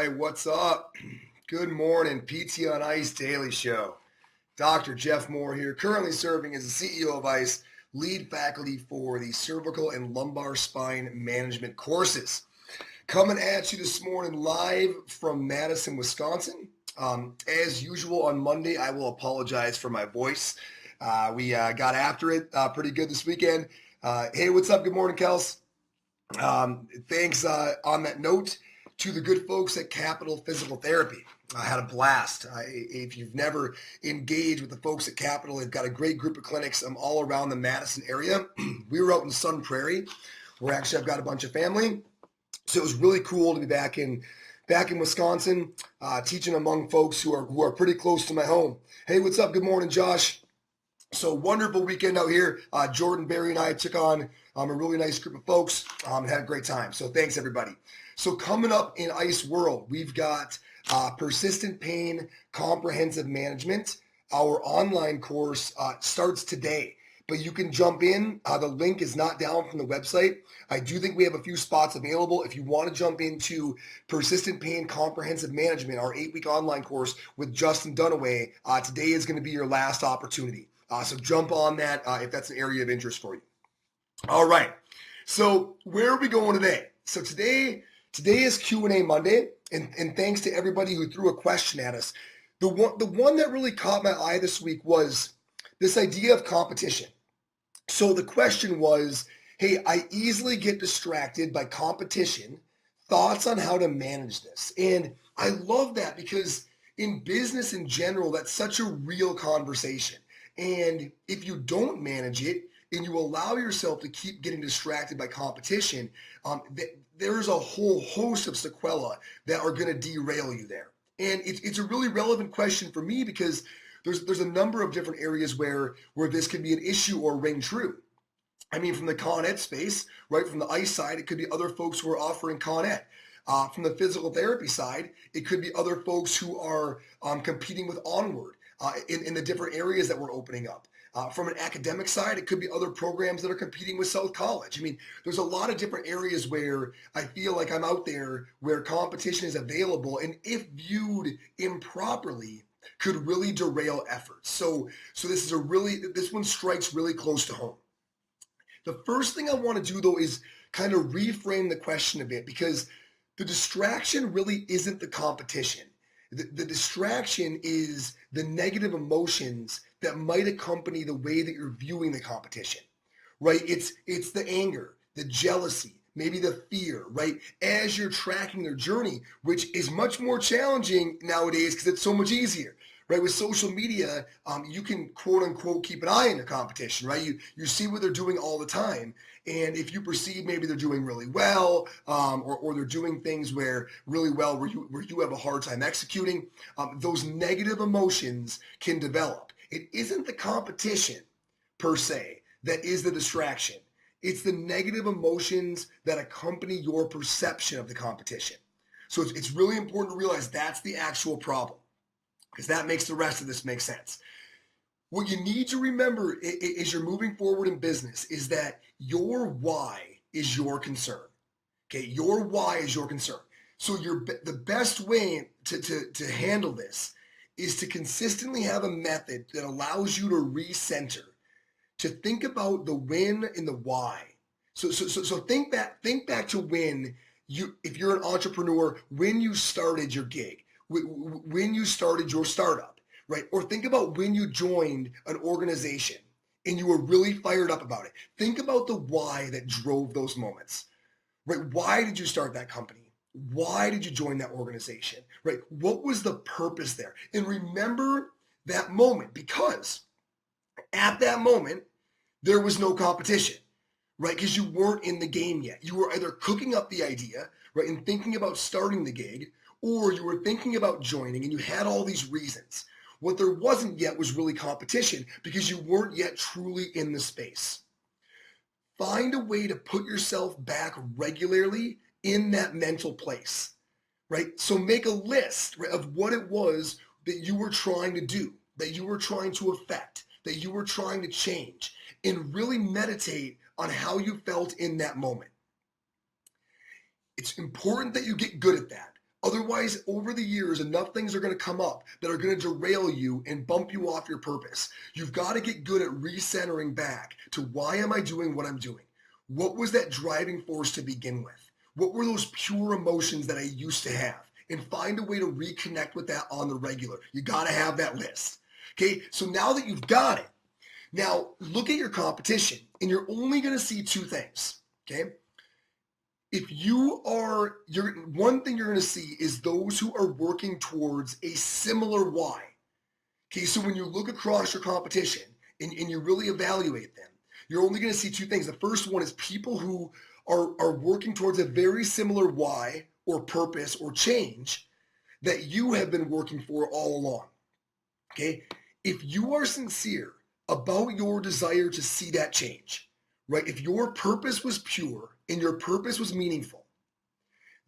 right, what's up? Good morning, PT on Ice Daily Show. Dr. Jeff Moore here, currently serving as the CEO of ICE, lead faculty for the cervical and lumbar spine management courses. Coming at you this morning live from Madison, Wisconsin. As usual on Monday, I will apologize for my voice. We got after it pretty good this weekend. Hey, what's up? Good morning, Kels. Thanks on that note to the good folks at Capital Physical Therapy. I had a blast. If you've never engaged with the folks at Capital, they've got a great group of clinics all around the Madison area. We were out in Sun Prairie, where actually I've got a bunch of family. So it was really cool to be back in Wisconsin, teaching among folks who are pretty close to my home. Hey, what's up? Good morning, Josh. So wonderful weekend out here. Jordan, Barry, and I took on a really nice group of folks and had a great time. So thanks, everybody. So coming up in ICE World, we've got Persistent Pain Comprehensive Management. Our online course starts today, but you can jump in. The link is not down from the website. I do think we have a few spots available. If you want to jump into Persistent Pain Comprehensive Management, our 8-week online course with Justin Dunaway, today is going to be your last opportunity. So jump on that if that's an area of interest for you. All right. So where are we going today? So today is Q&A Monday, and thanks to everybody who threw a question at us. The one that really caught my eye this week was this idea of competition. So the question was, hey, I easily get distracted by competition. Thoughts on how to manage this? And I love that because in business in general, that's such a real conversation. And if you don't manage it and you allow yourself to keep getting distracted by competition, there's a whole host of sequelae that are going to derail you there. And it's a really relevant question for me because there's a number of different areas where this can be an issue or ring true. I mean, from the Con Ed space, right, from the ICE side, it could be other folks who are offering Con Ed. From the physical therapy side, it could be other folks who are competing with Onward in the different areas that we're opening up. From an academic side, it could be other programs that are competing with South College. I mean, there's a lot of different areas where I feel like I'm out there where competition is available, and if viewed improperly, could really derail efforts. So this one strikes really close to home. The first thing I want to do, though, is kind of reframe the question a bit because the distraction really isn't the competition. The distraction is the negative emotions that might accompany the way that you're viewing the competition, right? It's the anger, the jealousy, maybe the fear, right? As you're tracking their journey, which is much more challenging nowadays because it's so much easier, right? With social media, you can quote unquote keep an eye on the competition, right? You see what they're doing all the time. And if you perceive maybe they're doing really well, or they're doing things where you have a hard time executing, those negative emotions can develop. It isn't the competition per se that is the distraction. It's the negative emotions that accompany your perception of the competition. So it's really important to realize that's the actual problem, because that makes the rest of this make sense. What you need to remember as you're moving forward in business is that your why is your concern. Okay, your why is your concern. So the best way to handle this is to consistently have a method that allows you to recenter, to think about the when and the why. So think back to if you're an entrepreneur, when you started your gig, when you started your startup, right? Or think about when you joined an organization and you were really fired up about it. Think about the why that drove those moments, right? Why did you start that company? Why did you join that organization, right? What was the purpose there? And remember that moment, because at that moment, there was no competition, right? Because you weren't in the game yet. You were either cooking up the idea, right, and thinking about starting the gig, or you were thinking about joining and you had all these reasons. What there wasn't yet was really competition because you weren't yet truly in the space. Find a way to put yourself back regularly in that mental place, right? So make a list, right, of what it was that you were trying to do, that you were trying to affect, that you were trying to change, and really meditate on how you felt in that moment. It's important that you get good at that. Otherwise, over the years, enough things are going to come up that are going to derail you and bump you off your purpose. You've got to get good at recentering back to why am I doing what I'm doing? What was that driving force to begin with? What were those pure emotions that I used to have? And find a way to reconnect with that on the regular. You got to have that list. Okay, so now that you've got it, now look at your competition and you're only going to see two things. Okay, if one thing you're going to see is those who are working towards a similar why. Okay, so when you look across your competition and you really evaluate them, you're only going to see two things. The first one is people who are working towards a very similar why or purpose or change that you have been working for all along. Okay, if you are sincere about your desire to see that change, right? If your purpose was pure and your purpose was meaningful,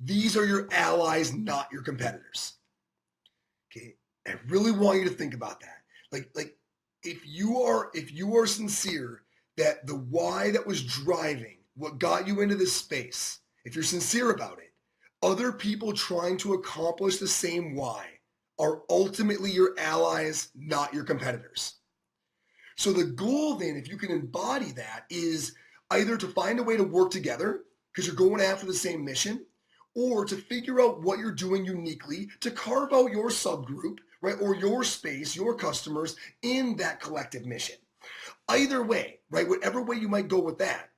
these are your allies, not your competitors. Okay, I really want you to think about that. Like if you are sincere that the why that was driving what got you into this space, if you're sincere about it, other people trying to accomplish the same why are ultimately your allies, not your competitors. So the goal then, if you can embody that, is either to find a way to work together because you're going after the same mission, or to figure out what you're doing uniquely to carve out your subgroup, right, or your space, your customers in that collective mission. Either way, right, whatever way you might go with that,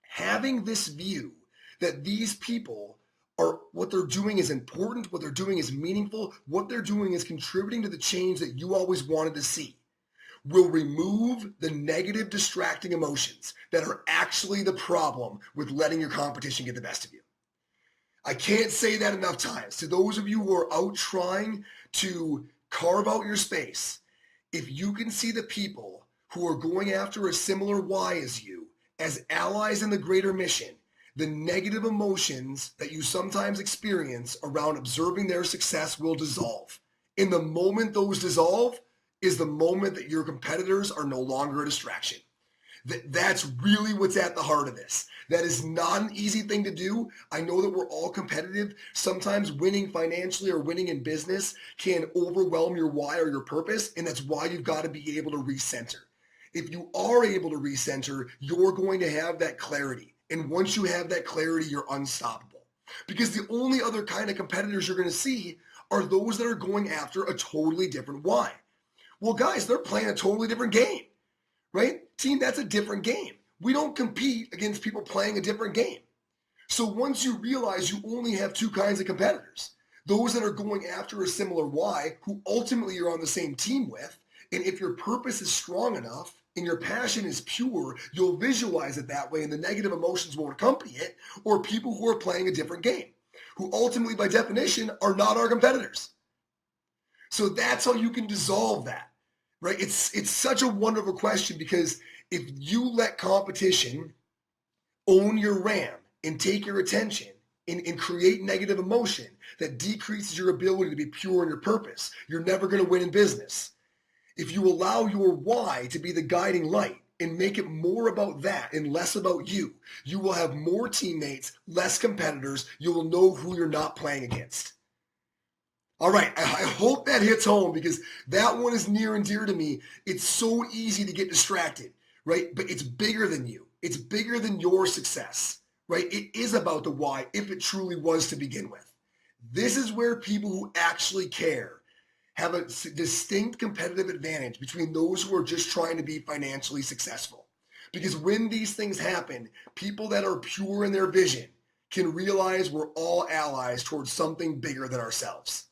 having this view that these people are, what they're doing is important, what they're doing is meaningful, what they're doing is contributing to the change that you always wanted to see, will remove the negative distracting emotions that are actually the problem with letting your competition get the best of you. I can't say that enough times. To those of you who are out trying to carve out your space, if you can see the people who are going after a similar why as you, as allies in the greater mission, the negative emotions that you sometimes experience around observing their success will dissolve. In the moment those dissolve is the moment that your competitors are no longer a distraction. That's really what's at the heart of this. That is not an easy thing to do. I know that we're all competitive. Sometimes winning financially or winning in business can overwhelm your why or your purpose, and that's why you've got to be able to recenter. If you are able to recenter, you're going to have that clarity. And once you have that clarity, you're unstoppable. Because the only other kind of competitors you're going to see are those that are going after a totally different why. Well, guys, they're playing a totally different game. Right? Team, that's a different game. We don't compete against people playing a different game. So once you realize you only have two kinds of competitors, those that are going after a similar why, who ultimately you're on the same team with, and if your purpose is strong enough and your passion is pure, you'll visualize it that way and the negative emotions won't accompany it, or people who are playing a different game, who ultimately by definition are not our competitors. So that's how you can dissolve that. Right? It's such a wonderful question because if you let competition own your RAM and take your attention and create negative emotion that decreases your ability to be pure in your purpose, you're never going to win in business. If you allow your why to be the guiding light and make it more about that and less about you, you will have more teammates, less competitors. You will know who you're not playing against. All right, I hope that hits home because that one is near and dear to me. It's so easy to get distracted, right? But it's bigger than you. It's bigger than your success, right? It is about the why if it truly was to begin with. This is where people who actually care have a distinct competitive advantage between those who are just trying to be financially successful. Because when these things happen, people that are pure in their vision can realize we're all allies towards something bigger than ourselves.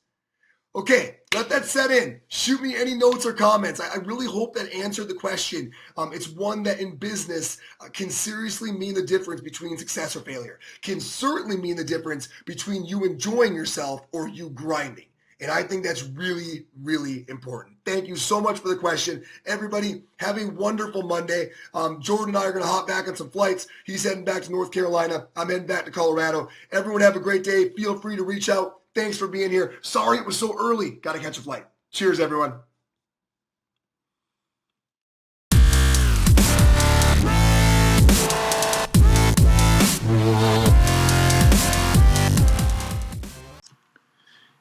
Okay, let that set in. Shoot me any notes or comments. I really hope that answered the question. It's one that in business can seriously mean the difference between success or failure. Can certainly mean the difference between you enjoying yourself or you grinding. And I think that's really, really important. Thank you so much for the question. Everybody, have a wonderful Monday. Jordan and I are going to hop back on some flights. He's heading back to North Carolina. I'm heading back to Colorado. Everyone have a great day. Feel free to reach out. Thanks for being here. Sorry it was so early. Got to catch a flight. Cheers, everyone.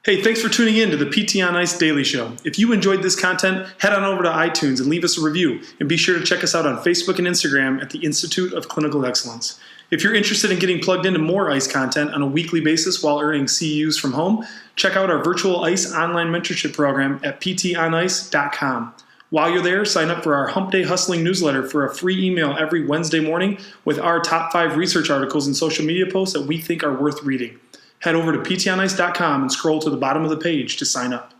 Hey, thanks for tuning in to the PT on Ice Daily Show. If you enjoyed this content, head on over to iTunes and leave us a review. And be sure to check us out on Facebook and Instagram at the Institute of Clinical Excellence. If you're interested in getting plugged into more ICE content on a weekly basis while earning CEUs from home, check out our virtual ICE online mentorship program at ptonice.com. While you're there, sign up for our Hump Day Hustling newsletter for a free email every Wednesday morning with our top 5 research articles and social media posts that we think are worth reading. Head over to ptonice.com and scroll to the bottom of the page to sign up.